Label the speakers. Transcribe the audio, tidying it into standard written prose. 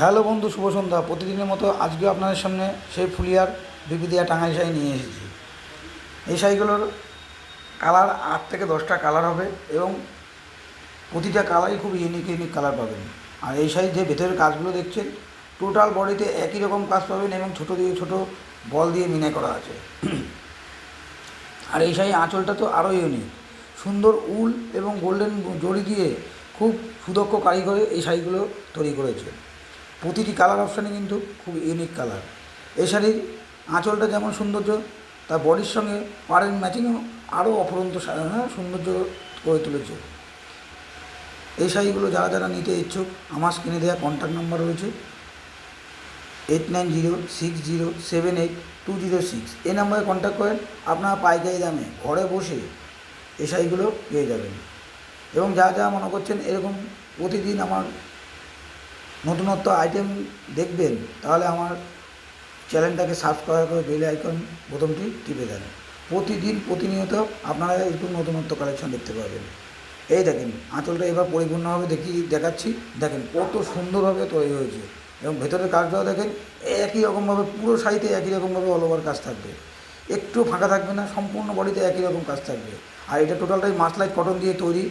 Speaker 1: Hello বন্ধু, শুভ সন্ধ্যা। প্রতিদিনের মতো আজকেও আপনাদের সামনে সেই ফুলিয়ার বিপিদিয়া টাঙ্গাই শাড়ি নিয়ে এসেছি। এই শাড়িগুলোর কালার 8 থেকে 10টা কালার হবে এবং প্রতিটা কালারই খুব ইউনিক ইউনিক কালার পাবেন। আর এই শাড়ির যে ভেতরের কাজগুলো দেখছেন, টোটাল বডিতে একই রকম কাজ পাবেন এবং ছোটো দিয়ে ছোটো বল দিয়ে মিনে করা আছে। আর এই শাড়ির আঁচলটা তো আরও ইউনিক, সুন্দর উল এবং গোল্ডেন জড়ি দিয়ে খুব সুদক্ষ কারিগরে এই শাড়িগুলো তৈরি করেছে। প্রতিটি কালার অপশানে কিন্তু খুব ইউনিক কালার। এই শাড়ির আঁচলটা যেমন সৌন্দর্য, তার বডির সঙ্গে পাড়ের ম্যাচিংও আরও অপরন্ত সৌন্দর্য করে তুলেছে। এই শাড়িগুলো যারা যারা নিতে ইচ্ছুক, আমার স্ক্রিনে দেওয়া কন্ট্যাক্ট নাম্বার রয়েছে 8906078206। এই নাম্বারে কন্ট্যাক্ট করেন, আপনারা পাইকারি দামে ঘরে বসে এই শাড়িগুলো পেয়ে যাবেন। এবং যা যা মনে করছেন এরকম প্রতিদিন আমার নতুনত্ব আইটেম দেখবেন, তাহলে আমার চ্যানেলটাকে সাবস্ক্রাইব করে বেল আইকন বোতামটি টিপে দেন। প্রতিদিন প্রতিনিয়ত আপনারা একটু নতুনত্ব কালেকশন দেখতে পাবেন। এই দেখেন আঁচলটা এবার পরিপূর্ণভাবে দেখাচ্ছি। দেখেন কত সুন্দরভাবে তৈরি হয়েছে এবং ভেতরের কাজটাও দেখেন একই রকমভাবে, পুরো শাড়িতে একই রকমভাবে অল ওভার কাজ থাকবে, একটু ফাঁকা থাকবে না, সম্পূর্ণ বডিতে একই রকম কাজ থাকবে। আর এটা টোটালটাই মাসলাইট কটন দিয়ে তৈরি।